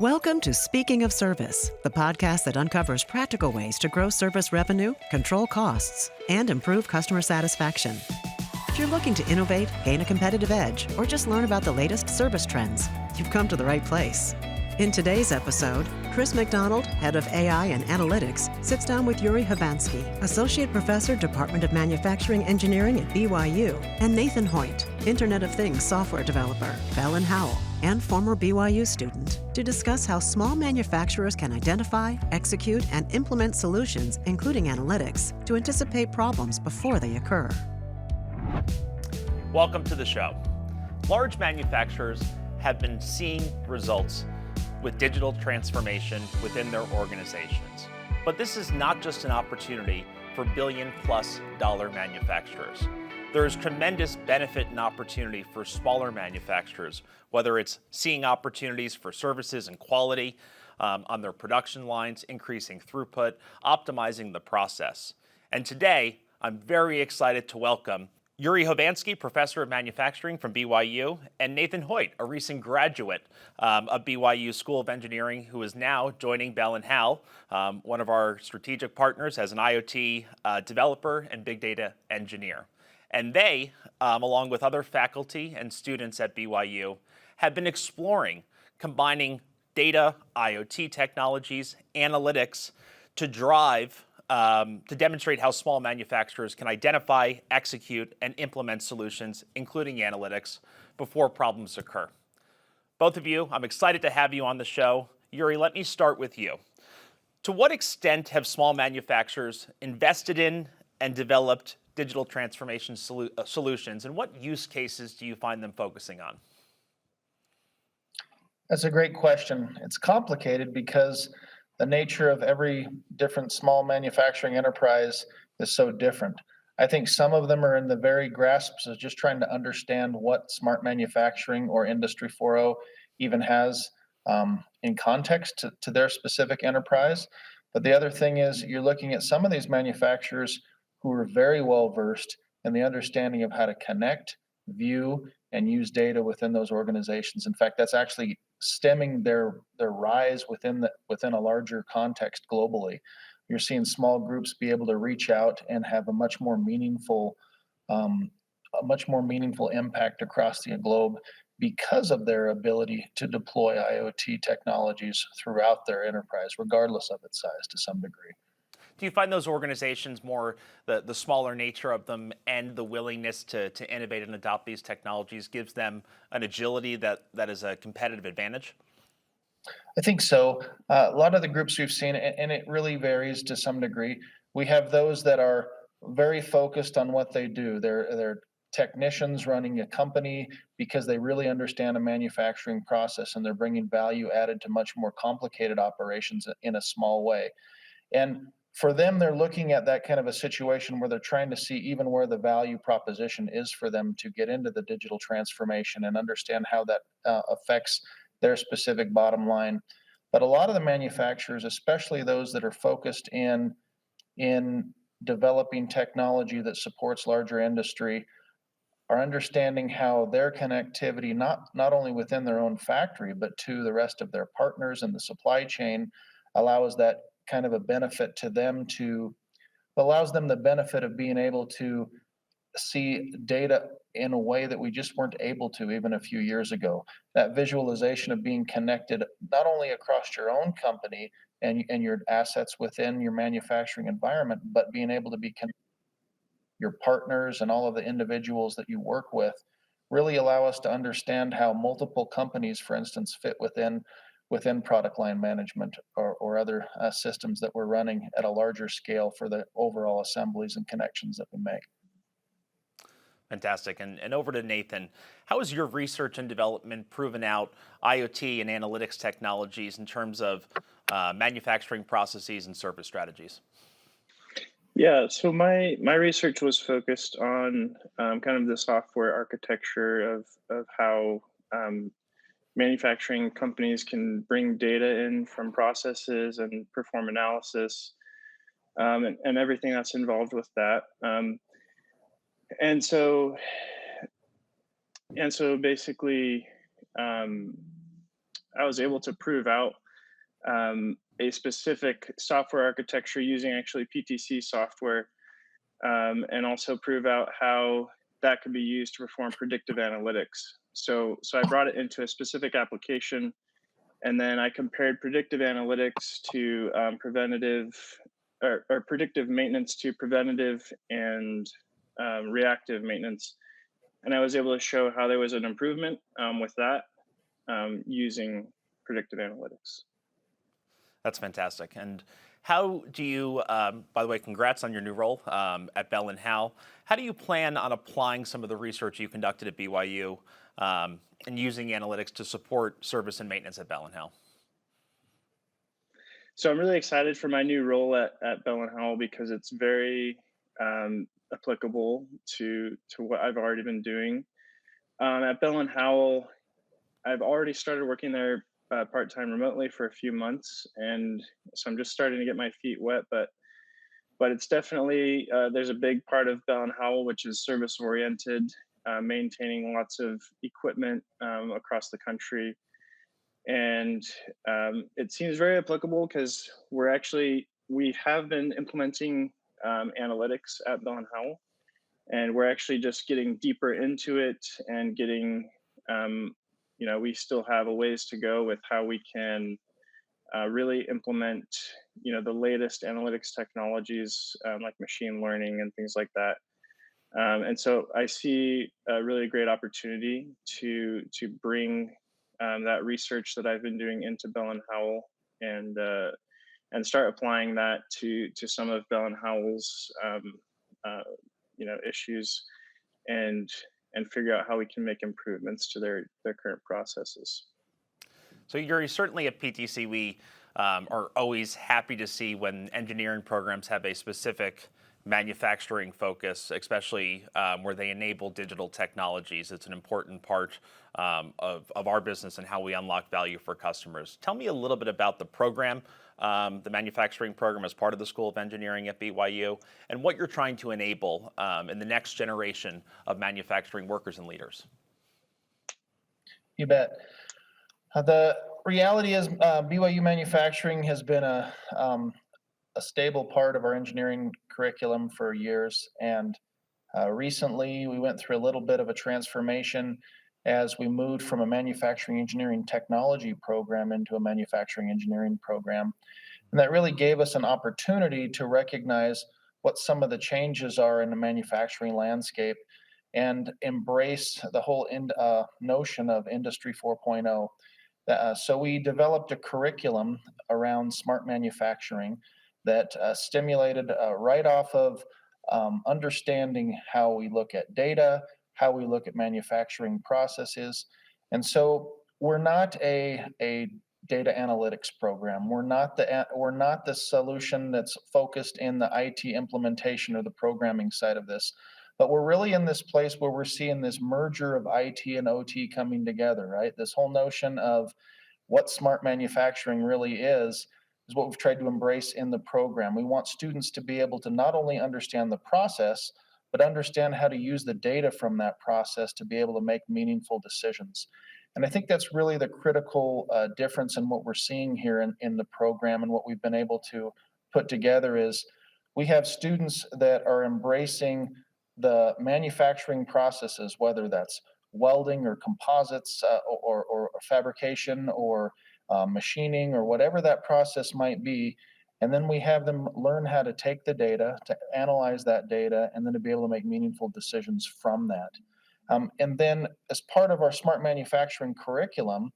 Welcome to Speaking of Service, the podcast that uncovers practical ways to grow service revenue, control costs, and improve customer satisfaction. If you're looking to innovate, gain a competitive edge, or just learn about the latest service trends, you've come to the right place. In today's episode, Chris McDonald, head of AI and analytics, sits down with Yuri Hovansky, associate professor, Department of Manufacturing Engineering at BYU, and Nathan Hoyt, Internet of Things software developer, Bell and Howell, and former BYU student, to discuss how small manufacturers can identify, execute, and implement solutions, including analytics, to anticipate problems before they occur. Welcome to the show. Large manufacturers have been seeing results with digital transformation within their organizations. But this is not just an opportunity for billion-plus-dollar manufacturers. There is tremendous benefit and opportunity for smaller manufacturers, whether it's seeing opportunities for services and quality on their production lines, increasing throughput, optimizing the process. And today, I'm very excited to welcome Yuri Hovansky, professor of manufacturing from BYU, and Nathan Hoyt, a recent graduate of BYU School of Engineering, who is now joining Bell and Howell, one of our strategic partners as an IoT developer and big data engineer. And they, along with other faculty and students at BYU, have been exploring combining data, IoT technologies, analytics to drive to demonstrate how small manufacturers can identify, execute, and implement solutions, including analytics, before problems occur. Both of you, I'm excited to have you on the show. Yuri, let me start with you. To what extent have small manufacturers invested in and developed digital transformation solutions, and what use cases do you find them focusing on? That's a great question. It's complicated because the nature of every different small manufacturing enterprise is so different. I think some of them are in the very grasps of just trying to understand what smart manufacturing or Industry 4.0 even has in context to their specific enterprise. But the other thing is you're looking at some of these manufacturers who are very well versed in the understanding of how to connect, view, and use data within those organizations. In fact, that's actually stemming their rise within a larger context globally. You're seeing small groups be able to reach out and have a much more meaningful impact across the globe because of their ability to deploy IoT technologies throughout their enterprise, regardless of its size to some degree. Do you find those organizations more the smaller nature of them and the willingness to innovate and adopt these technologies gives them an agility that is a competitive advantage? I think so. A lot of the groups we've seen, and it really varies to some degree. We have those that are very focused on what they do. They're technicians running a company because they really understand a manufacturing process and they're bringing value added to much more complicated operations in a small way. And for them, they're looking at that kind of a situation where they're trying to see even where the value proposition is for them to get into the digital transformation and understand how that affects their specific bottom line. But a lot of the manufacturers, especially those that are focused in developing technology that supports larger industry, are understanding how their connectivity, not only within their own factory, but to the rest of their partners in the supply chain, allows that kind of a benefit to them allows them the benefit of being able to see data in a way that we just weren't able to even a few years ago. That visualization of being connected not only across your own company and your assets within your manufacturing environment, but being able to be connected your partners and all of the individuals that you work with really allow us to understand how multiple companies, for instance, fit within product line management or other systems that we're running at a larger scale for the overall assemblies and connections that we make. Fantastic. And over to Nathan. How has your research and development proven out IoT and analytics technologies in terms of manufacturing processes and service strategies? Yeah, so my research was focused on kind of the software architecture of how manufacturing companies can bring data in from processes and perform analysis and everything that's involved with that. And so basically, I was able to prove out a specific software architecture using actually PTC software, and also prove out how that could be used to perform predictive analytics. So I brought it into a specific application, and then I compared predictive analytics to preventative or predictive maintenance to preventative and reactive maintenance. And I was able to show how there was an improvement with that using predictive analytics. That's fantastic. And how do you, by the way, congrats on your new role at Bell and Howell. How do you plan on applying some of the research you conducted at BYU and using analytics to support service and maintenance at Bell and Howell? So I'm really excited for my new role at Bell and Howell because it's very applicable to what I've already been doing. At Bell and Howell, I've already started working there part-time remotely for a few months, and so I'm just starting to get my feet wet. But it's definitely there's a big part of Bell and Howell which is service-oriented, maintaining lots of equipment across the country, and it seems very applicable because we have been implementing analytics at Bell and Howell, and we're actually just getting deeper into it and getting we still have a ways to go with how we can really implement the latest analytics technologies like machine learning and things like that. And so I see a really great opportunity to bring that research that I've been doing into Bell and Howell and start applying that to some of Bell and Howell's issues and figure out how we can make improvements to their current processes. So you're certainly at PTC. We are always happy to see when engineering programs have a specific manufacturing focus, especially where they enable digital technologies. It's an important part of our business and how we unlock value for customers. Tell me a little bit about the program, the manufacturing program as part of the School of Engineering at BYU, and what you're trying to enable in the next generation of manufacturing workers and leaders. You bet. The reality is BYU manufacturing has been a stable part of our engineering curriculum for years. And recently we went through a little bit of a transformation as we moved from a manufacturing engineering technology program into a manufacturing engineering program. And that really gave us an opportunity to recognize what some of the changes are in the manufacturing landscape and embrace the whole notion of Industry 4.0. So we developed a curriculum around smart manufacturing that stimulated right off of understanding how we look at data, how we look at manufacturing processes. And so we're not a data analytics program. We're not the solution that's focused in the IT implementation or the programming side of this. But we're really in this place where we're seeing this merger of IT and OT coming together, right? This whole notion of what smart manufacturing really is what we've tried to embrace in the program. We want students to be able to not only understand the process, but understand how to use the data from that process to be able to make meaningful decisions. And I think that's really the critical difference in what we're seeing here in the program, and what we've been able to put together is we have students that are embracing the manufacturing processes, whether that's welding or composites or fabrication or machining or whatever that process might be. And then we have them learn how to take the data, to analyze that data, and then to be able to make meaningful decisions from that. And then as part of our smart manufacturing curriculum,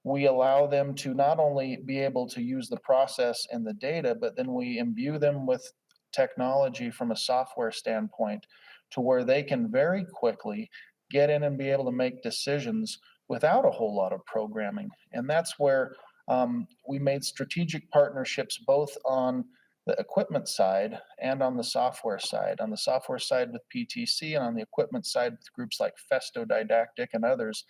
we allow them to not only be able to use the process and the data, but then we imbue them with technology from a software standpoint to where they can very quickly get in and be able to make decisions without a whole lot of programming. And that's where we made strategic partnerships both on the equipment side and on the software side. On the software side with PTC, and on the equipment side with groups like Festo Didactic and others,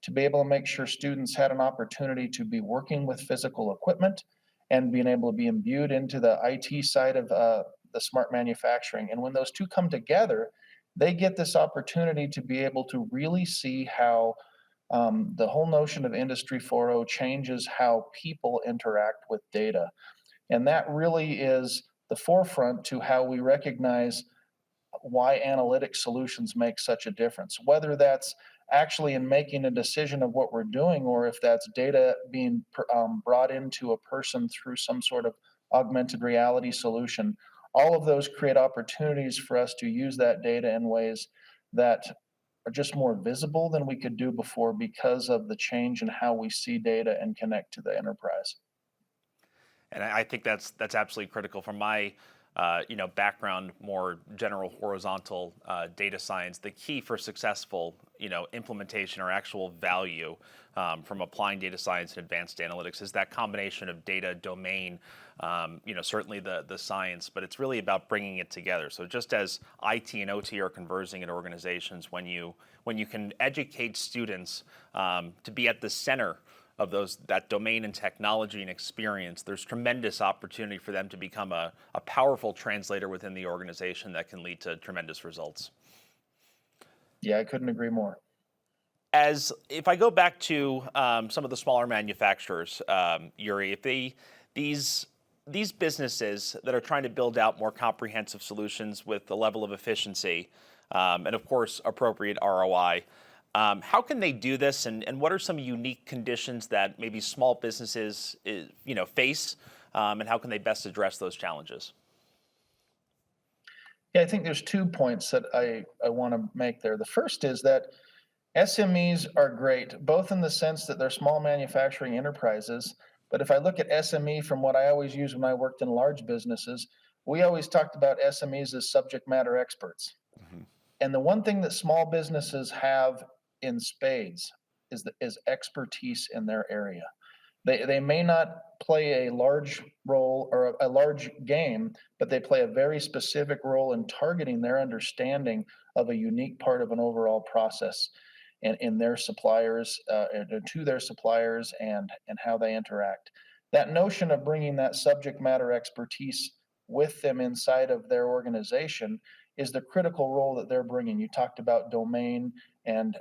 to be able to make sure students had an opportunity to be working with physical equipment and being able to be imbued into the IT side of the smart manufacturing. And when those two come together, they get this opportunity to be able to really see how The whole notion of Industry 4.0 changes how people interact with data. And that really is the forefront to how we recognize why analytic solutions make such a difference, whether that's actually in making a decision of what we're doing, or if that's data being brought into a person through some sort of augmented reality solution. All of those create opportunities for us to use that data in ways that are just more visible than we could do before because of the change in how we see data and connect to the enterprise. And I think that's absolutely critical. From my background, more general horizontal data science, the key for successful implementation or actual value from applying data science and advanced analytics is that combination of data, domain, certainly the science, but it's really about bringing it together. So just as IT and OT are converging in organizations, when you can educate students to be at the center of that domain and technology and experience, there's tremendous opportunity for them to become a powerful translator within the organization that can lead to tremendous results. Yeah, I couldn't agree more. As if I go back to some of the smaller manufacturers, Yuri, if these businesses that are trying to build out more comprehensive solutions with a level of efficiency and of course appropriate ROI, how can they do this, and what are some unique conditions that maybe small businesses face, and how can they best address those challenges? Yeah, I think there's 2 points that I want to make there. The first is that SMEs are great, both in the sense that they're small manufacturing enterprises. But if I look at SME from what I always used when I worked in large businesses, we always talked about SMEs as subject matter experts. Mm-hmm. And the one thing that small businesses have in spades is expertise in their area. They may not play a large role or a large game, but they play a very specific role in targeting their understanding of a unique part of an overall process and in their suppliers, to their suppliers, and how they interact. That notion of bringing that subject matter expertise with them inside of their organization is the critical role that they're bringing. You talked about domain and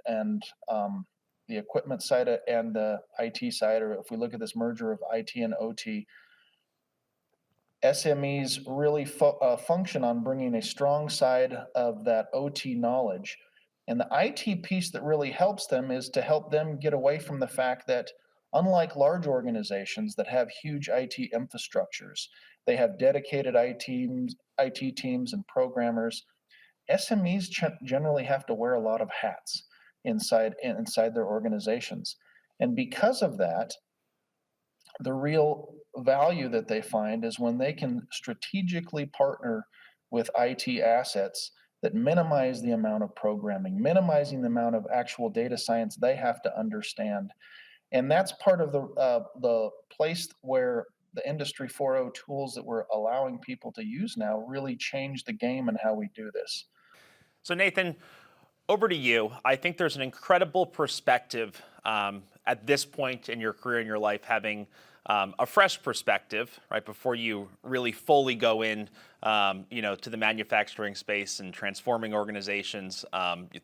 the equipment side and the IT side, or if we look at this merger of IT and OT, SMEs really function on bringing a strong side of that OT knowledge. And the IT piece that really helps them is to help them get away from the fact that, unlike large organizations that have huge IT infrastructures, they have dedicated IT teams and programmers. SMEs generally have to wear a lot of hats inside their organizations. And because of that, the real value that they find is when they can strategically partner with IT assets that minimize the amount of programming, minimizing the amount of actual data science they have to understand. And that's part of the place where the Industry 4.0 tools that we're allowing people to use now really change the game and how we do this. So Nathan, over to you. I think there's an incredible perspective at this point in your career, in your life, having a fresh perspective, right, before you really fully go in, to the manufacturing space and transforming organizations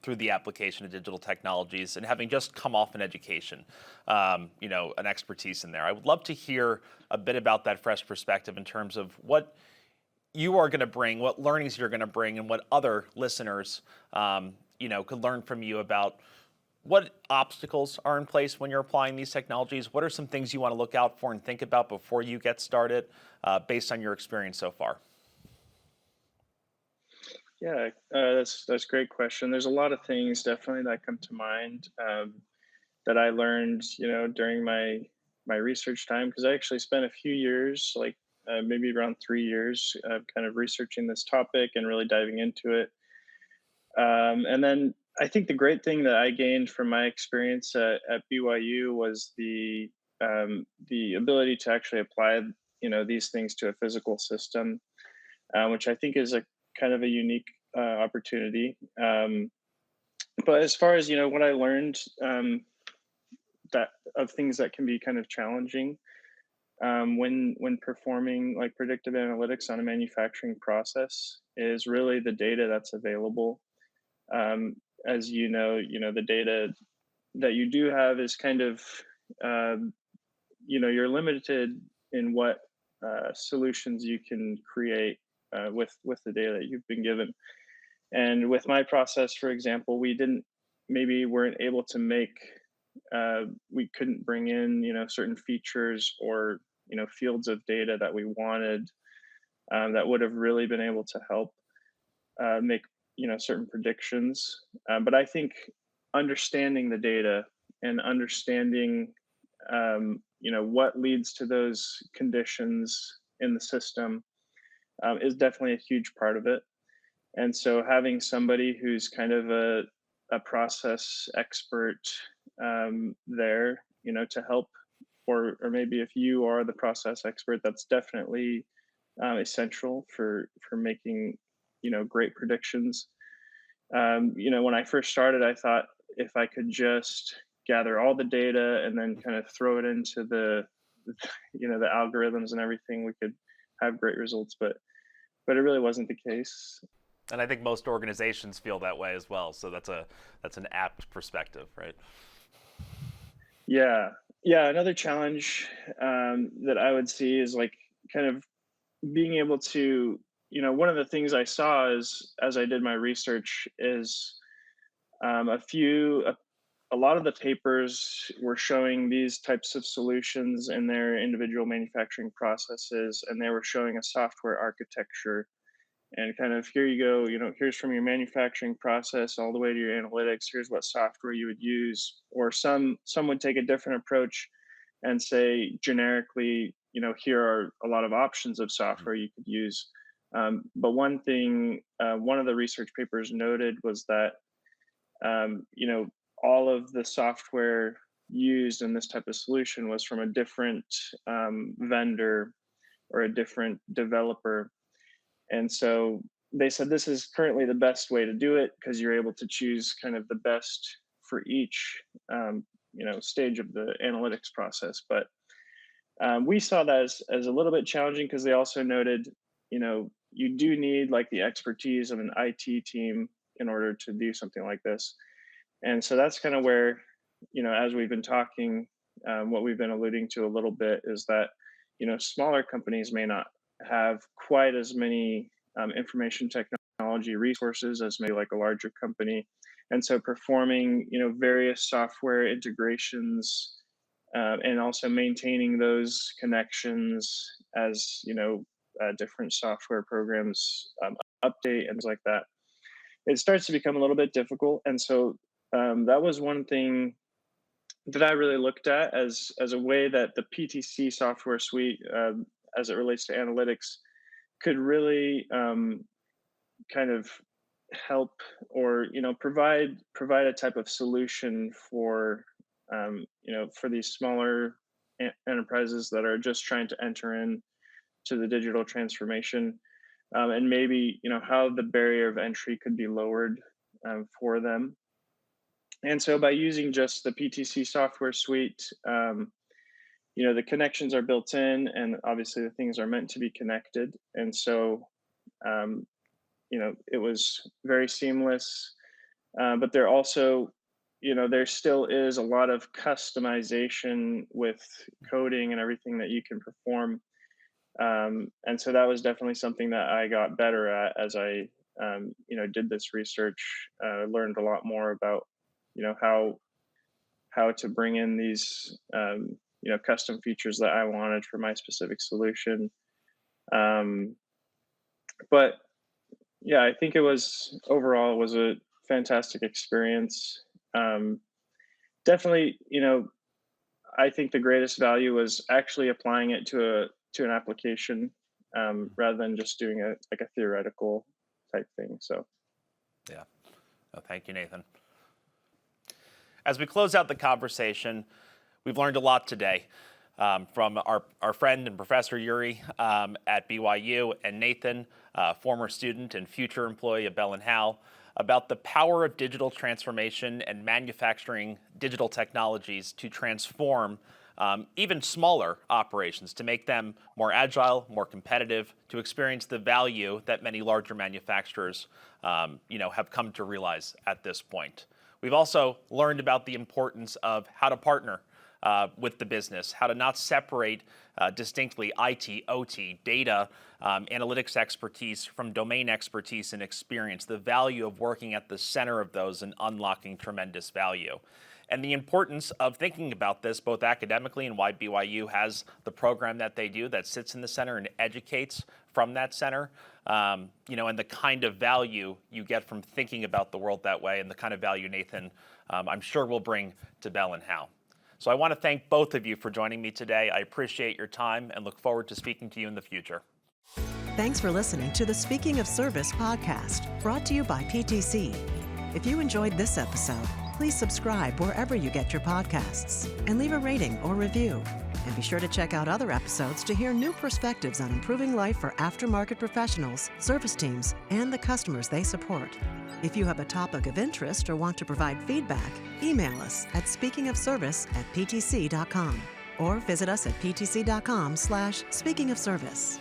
through the application of digital technologies, and having just come off an education, an expertise in there. I would love to hear a bit about that fresh perspective in terms of what you are going to bring, what learnings you're going to bring, and what other listeners, could learn from you about what obstacles are in place when you're applying these technologies. What are some things you want to look out for and think about before you get started, based on your experience so far? Yeah, that's a great question. There's a lot of things definitely that come to mind that I learned, during my research time, because I actually spent a few years, like maybe around 3 years, kind of researching this topic and really diving into it. And then I think the great thing that I gained from my experience at BYU was the ability to actually apply, these things to a physical system, which I think is a kind of a unique opportunity. But as far as what I learned, that of things that can be kind of challenging when performing like predictive analytics on a manufacturing process is really the data that's available. As the data that you do have is kind of, you're limited in what solutions you can create with the data that you've been given. And with my process, for example, maybe weren't able to make, we couldn't bring in, certain features or, fields of data that we wanted, that would have really been able to help make, certain predictions. But I think understanding the data and understanding, what leads to those conditions in the system is definitely a huge part of it. And so having somebody who's kind of a process expert there, to help, or maybe if you are the process expert, that's definitely essential for making, great predictions. When I first started, I thought if I could just gather all the data and then kind of throw it into the the algorithms and everything, we could have great results. But it really wasn't the case. And I think most organizations feel that way as well. So that's an apt perspective, right? Yeah. Another challenge that I would see is like kind of being able to, one of the things I saw is as I did my research is a lot of the papers were showing these types of solutions in their individual manufacturing processes, and they were showing a software architecture and kind of, here you go, here's from your manufacturing process all the way to your analytics, here's what software you would use. Or some would take a different approach and say generically, here are a lot of options of software you could use. But one thing, one of the research papers noted was that, all of the software used in this type of solution was from a different vendor or a different developer. And so they said this is currently the best way to do it because you're able to choose kind of the best for each stage of the analytics process. But we saw that as a little bit challenging because they also noted, you do need like the expertise of an IT team in order to do something like this. And so that's kind of where, as we've been talking, what we've been alluding to a little bit is that, smaller companies may not have quite as many information technology resources as maybe like a larger company. And so performing, various software integrations and also maintaining those connections as, different software programs update and things like that, it starts to become a little bit difficult. And so that was one thing that I really looked at as a way that the PTC software suite, as it relates to analytics, could really kind of help or provide a type of solution for for these smaller enterprises that are just trying to enter in to the digital transformation, and maybe how the barrier of entry could be lowered for them. And so by using just the PTC software suite, the connections are built in, and obviously the things are meant to be connected. And so, it was very seamless. But there also, there still is a lot of customization with coding and everything that you can perform. And so that was definitely something that I got better at as I, did this research. Learned a lot more about how to bring in these custom features that I wanted for my specific solution. But yeah, I think it was a fantastic experience. Definitely, I think the greatest value was actually applying it to an application rather than just doing a theoretical type thing. So yeah. Oh, thank you, Nathan. As we close out the conversation, we've learned a lot today from our friend and Professor Yuri at BYU and Nathan, former student and future employee of Bell & Howell, about the power of digital transformation and manufacturing digital technologies to transform even smaller operations, to make them more agile, more competitive, to experience the value that many larger manufacturers have come to realize at this point. We've also learned about the importance of how to partner with the business, how to not separate distinctly IT, OT, data, analytics expertise from domain expertise and experience, the value of working at the center of those and unlocking tremendous value. And the importance of thinking about this both academically and why BYU has the program that they do that sits in the center and educates from that center, and the kind of value you get from thinking about the world that way and the kind of value Nathan, I'm sure, will bring to Bell & Howell. So I want to thank both of you for joining me today. I appreciate your time and look forward to speaking to you in the future. Thanks for listening to the Speaking of Service podcast, brought to you by PTC. If you enjoyed this episode, please subscribe wherever you get your podcasts and leave a rating or review. And be sure to check out other episodes to hear new perspectives on improving life for aftermarket professionals, service teams, and the customers they support. If you have a topic of interest or want to provide feedback, email us at speakingofservice@ptc.com or visit us at ptc.com/speakingofservice.